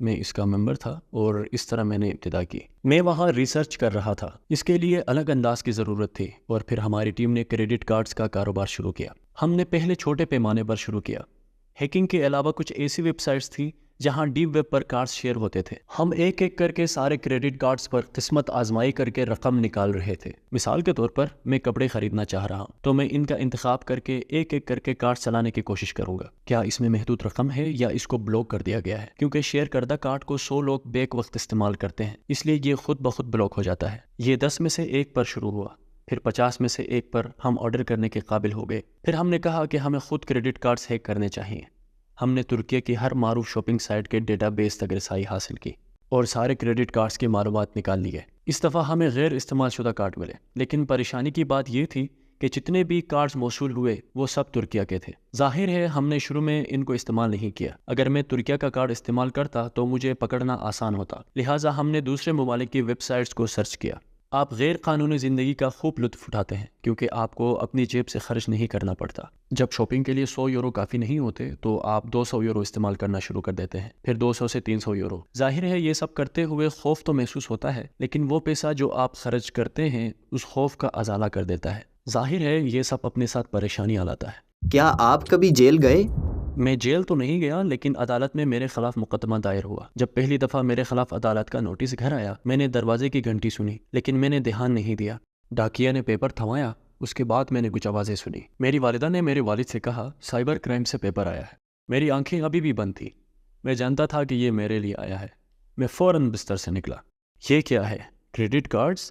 میں اس کا ممبر تھا اور اس طرح میں نے ابتدا کی۔ میں وہاں ریسرچ کر رہا تھا، اس کے لیے الگ انداز کی ضرورت تھی، اور پھر ہماری ٹیم نے کریڈٹ کارڈز کا کاروبار شروع کیا۔ ہم نے پہلے چھوٹے پیمانے پر شروع کیا۔ ہیکنگ کے علاوہ کچھ ایسی ویب سائٹس تھیں جہاں ڈیپ ویب پر کارڈز شیئر ہوتے تھے۔ ہم ایک ایک کر کے سارے کریڈٹ کارڈز پر قسمت آزمائی کر کے رقم نکال رہے تھے۔ مثال کے طور پر میں کپڑے خریدنا چاہ رہا ہوں تو میں ان کا انتخاب کر کے ایک ایک کر کے کارڈ چلانے کی کوشش کروں گا۔ کیا اس میں محدود رقم ہے یا اس کو بلاک کر دیا گیا ہے؟ کیونکہ شیئر کردہ کارڈ کو 100 لوگ بیک وقت استعمال کرتے ہیں، اس لیے یہ خود بخود بلاک ہو جاتا ہے۔ یہ 10 میں سے ایک پر شروع ہوا، پھر 50 میں سے ایک پر ہم آرڈر کرنے کے قابل ہو گئے۔ پھر ہم نے کہا کہ ہمیں خود کریڈٹ کارڈز ہیک کرنے چاہیے۔ ہم نے ترکیہ کی ہر معروف شاپنگ سائٹ کے ڈیٹا بیس تک رسائی حاصل کی اور سارے کریڈٹ کارڈز کی معلومات نکال لی گئے۔ اس دفعہ ہمیں غیر استعمال شدہ کارڈ ملے، لیکن پریشانی کی بات یہ تھی کہ جتنے بھی کارڈز موصول ہوئے وہ سب ترکیہ کے تھے۔ ظاہر ہے ہم نے شروع میں ان کو استعمال نہیں کیا۔ اگر میں ترکیہ کا کارڈ استعمال کرتا تو مجھے پکڑنا آسان ہوتا، لہٰذا ہم نے دوسرے ممالک کی ویب سائٹس کو سرچ کیا۔ آپ غیر قانونی زندگی کا خوب لطف اٹھاتے ہیں کیونکہ آپ کو اپنی جیب سے خرچ نہیں کرنا پڑتا۔ جب شاپنگ کے لیے 100 یورو کافی نہیں ہوتے تو آپ 200 یورو استعمال کرنا شروع کر دیتے ہیں، پھر 200 سے 300 یورو۔ ظاہر ہے یہ سب کرتے ہوئے خوف تو محسوس ہوتا ہے، لیکن وہ پیسہ جو آپ خرچ کرتے ہیں اس خوف کا ازالہ کر دیتا ہے۔ ظاہر ہے یہ سب اپنے ساتھ پریشانیاں لاتا ہے۔ کیا آپ کبھی جیل گئے؟ میں جیل تو نہیں گیا، لیکن عدالت میں میرے خلاف مقدمہ دائر ہوا۔ جب پہلی دفعہ میرے خلاف عدالت کا نوٹس گھر آیا، میں نے دروازے کی گھنٹی سنی، لیکن میں نے دھیان نہیں دیا۔ ڈاکیا نے پیپر تھمایا، اس کے بعد میں نے کچھ آوازیں سنی۔ میری والدہ نے میرے والد سے کہا سائبر کرائم سے پیپر آیا ہے۔ میری آنکھیں ابھی بھی بند تھیں، میں جانتا تھا کہ یہ میرے لیے آیا ہے۔ میں فوراً بستر سے نکلا۔ یہ کیا ہے؟ Credit cards?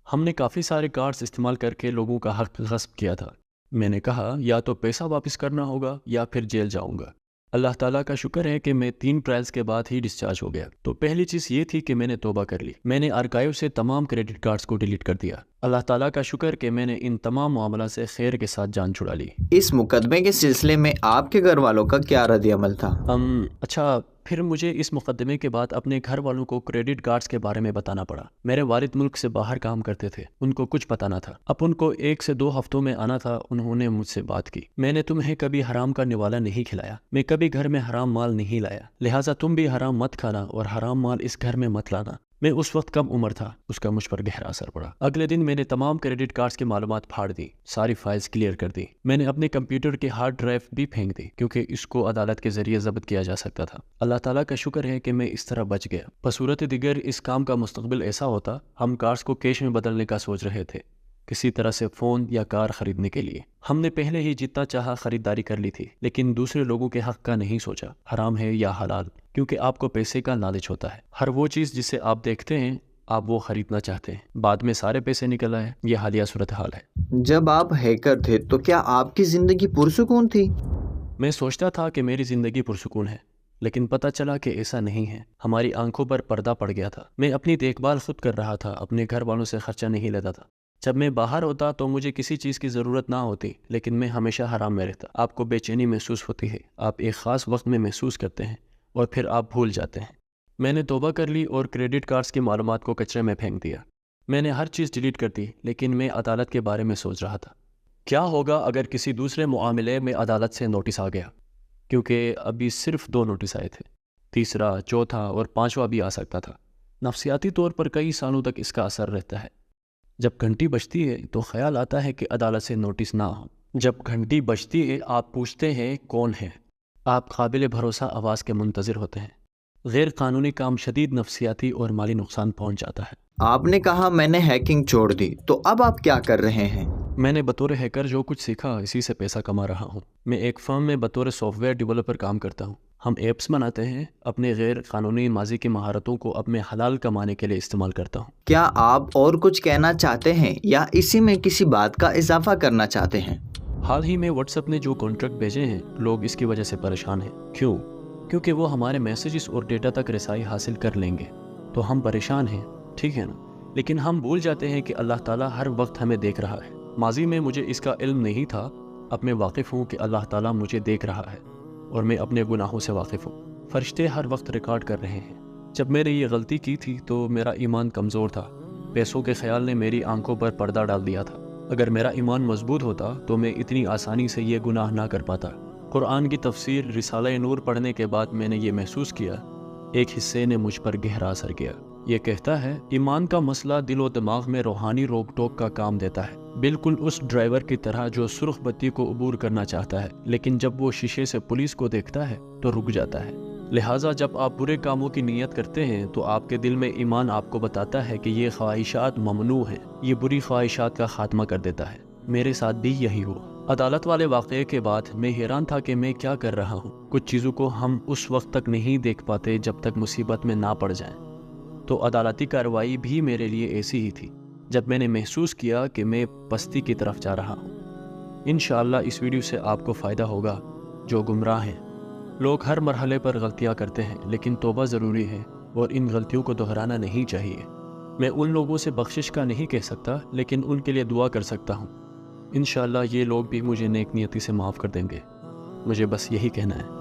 ہم نے کافی سارے کارڈز استعمال کر کے لوگوں کا حق غصب کیا تھا۔ میں نے کہا یا تو پیسہ واپس کرنا ہوگا یا پھر جیل جاؤں گا۔ اللہ تعالیٰ کا شکر ہے کہ میں 3 ٹرائلز کے بعد ہی ڈسچارج ہو گیا۔ تو پہلی چیز یہ تھی کہ میں نے توبہ کر لی۔ میں نے آرکائیو سے تمام کریڈٹ کارڈز کو ڈیلیٹ کر دیا۔ اللہ تعالیٰ کا شکر کہ میں نے ان تمام معاملات سے خیر کے ساتھ جان چھڑا لی۔ اس مقدمے کے سلسلے میں آپ کے گھر والوں کا کیا رد عمل تھا؟ اچھا، پھر مجھے اس مقدمے کے بعد اپنے گھر والوں کو کریڈٹ کارڈز کے بارے میں بتانا پڑا۔ میرے والد ملک سے باہر کام کرتے تھے، ان کو کچھ پتہ نہ تھا۔ اب ان کو 1 سے 2 ہفتوں میں آنا تھا۔ انہوں نے مجھ سے بات کی، میں نے تمہیں کبھی حرام کا نوالا نہیں کھلایا، میں کبھی گھر میں حرام مال نہیں لایا، لہٰذا تم بھی حرام مت کھانا اور حرام مال اس گھر میں مت لانا۔ میں اس وقت کم عمر تھا، اس کا مجھ پر گہرا اثر پڑا۔ اگلے دن میں نے تمام کریڈٹ کارڈز کی معلومات پھاڑ دی، ساری فائلز کلیئر کر دی۔ میں نے اپنے کمپیوٹر کی ہارڈ ڈرائیو بھی پھینک دی کیونکہ اس کو عدالت کے ذریعے ضبط کیا جا سکتا تھا۔ اللہ تعالیٰ کا شکر ہے کہ میں اس طرح بچ گیا۔ بصورت دیگر اس کام کا مستقبل ایسا ہوتا، ہم کارڈز کو کیش میں بدلنے کا سوچ رہے تھے، کسی طرح سے فون یا کار خریدنے کے لیے۔ ہم نے پہلے ہی جتنا چاہا خریداری کر لی تھی، لیکن دوسرے لوگوں کے حق کا نہیں سوچا، حرام ہے یا حلال، کیونکہ آپ کو پیسے کا لالچ ہوتا ہے۔ ہر وہ چیز جسے آپ دیکھتے ہیں آپ وہ خریدنا چاہتے ہیں، بعد میں سارے پیسے نکل آئے۔ یہ حالیہ صورتحال ہے۔ جب آپ ہیکر تھے تو کیا آپ کی زندگی پرسکون تھی؟ میں سوچتا تھا کہ میری زندگی پرسکون ہے، لیکن پتہ چلا کہ ایسا نہیں ہے۔ ہماری آنکھوں پر پردہ پڑ گیا تھا۔ میں اپنی دیکھ بھال خود کر رہا تھا، اپنے گھر والوں سے خرچہ نہیں لیتا تھا۔ جب میں باہر ہوتا تو مجھے کسی چیز کی ضرورت نہ ہوتی، لیکن میں ہمیشہ حرام میں رہتا۔ آپ کو بے چینی محسوس ہوتی ہے، آپ ایک خاص وقت میں محسوس کرتے ہیں اور پھر آپ بھول جاتے ہیں۔ میں نے توبہ کر لی اور کریڈٹ کارڈز کی معلومات کو کچرے میں پھینک دیا۔ میں نے ہر چیز ڈیلیٹ کر دی، لیکن میں عدالت کے بارے میں سوچ رہا تھا۔ کیا ہوگا اگر کسی دوسرے معاملے میں عدالت سے نوٹس آ گیا؟ کیونکہ ابھی صرف 2 نوٹس آئے تھے، تیسرا، چوتھا اور 5واں بھی آ سکتا تھا۔ نفسیاتی طور پر کئی سالوں تک اس کا اثر رہتا ہے۔ جب گھنٹی بجتی ہے تو خیال آتا ہے کہ عدالت سے نوٹس نہ ہو۔ جب گھنٹی بجتی ہے آپ پوچھتے ہیں کون ہے؟ آپ قابل بھروسہ آواز کے منتظر ہوتے ہیں۔ غیر قانونی کام شدید نفسیاتی اور مالی نقصان پہنچ جاتا ہے۔ آپ نے کہا میں نے ہیکنگ چھوڑ دی، تو اب آپ کیا کر رہے ہیں؟ میں نے بطور ہیکر جو کچھ سیکھا اسی سے پیسہ کما رہا ہوں۔ میں ایک فرم میں بطور سافٹ ویئر ڈیولپر کام کرتا ہوں۔ ہم ایپس بناتے ہیں، اپنے غیر قانونی ماضی کی مہارتوں کو اب میں حلال کمانے کے لیے استعمال کرتا ہوں۔ کیا آپ اور کچھ کہنا چاہتے ہیں یا اسی میں کسی بات کا اضافہ کرنا چاہتے ہیں؟ حال ہی میں واٹس ایپ نے جو کانٹریکٹ بھیجے ہیں، لوگ اس کی وجہ سے پریشان ہیں۔ کیوں؟ کیونکہ وہ ہمارے میسیجز اور ڈیٹا تک رسائی حاصل کر لیں گے، تو ہم پریشان ہیں، ٹھیک ہے نا؟ لیکن ہم بھول جاتے ہیں کہ اللہ تعالیٰ ہر وقت ہمیں دیکھ رہا ہے۔ ماضی میں مجھے اس کا علم نہیں تھا، اب میں واقف ہوں کہ اللہ تعالیٰ مجھے دیکھ رہا ہے اور میں اپنے گناہوں سے واقف ہوں۔ فرشتے ہر وقت ریکارڈ کر رہے ہیں۔ جب میں نے یہ غلطی کی تھی تو میرا ایمان کمزور تھا، پیسوں کے خیال نے میری آنکھوں پر پردہ ڈال دیا تھا۔ اگر میرا ایمان مضبوط ہوتا تو میں اتنی آسانی سے یہ گناہ نہ کر پاتا۔ قرآن کی تفسیر رسالہ نور پڑھنے کے بعد میں نے یہ محسوس کیا ایک حصے نے مجھ پر گہرا اثر کیا۔ یہ کہتا ہے ایمان کا مسئلہ دل و دماغ میں روحانی روک ٹوک کا کام دیتا ہے، بالکل اس ڈرائیور کی طرح جو سرخ بتی کو عبور کرنا چاہتا ہے لیکن جب وہ شیشے سے پولیس کو دیکھتا ہے تو رک جاتا ہے۔ لہٰذا جب آپ برے کاموں کی نیت کرتے ہیں تو آپ کے دل میں ایمان آپ کو بتاتا ہے کہ یہ خواہشات ممنوع ہیں، یہ بری خواہشات کا خاتمہ کر دیتا ہے۔ میرے ساتھ بھی یہی ہوا۔ عدالت والے واقعے کے بعد میں حیران تھا کہ میں کیا کر رہا ہوں۔ کچھ چیزوں کو ہم اس وقت تک نہیں دیکھ پاتے جب تک مصیبت میں نہ پڑ جائیں۔ تو عدالتی کارروائی بھی میرے لیے ایسی ہی تھی، جب میں نے محسوس کیا کہ میں پستی کی طرف جا رہا ہوں۔ انشاءاللہ اس ویڈیو سے آپ کو فائدہ ہوگا جو گمراہ ہیں۔ لوگ ہر مرحلے پر غلطیاں کرتے ہیں لیکن توبہ ضروری ہے اور ان غلطیوں کو دہرانا نہیں چاہیے۔ میں ان لوگوں سے بخشش کا نہیں کہہ سکتا لیکن ان کے لیے دعا کر سکتا ہوں۔ انشاءاللہ یہ لوگ بھی مجھے نیک نیتی سے معاف کر دیں گے۔ مجھے بس یہی کہنا ہے۔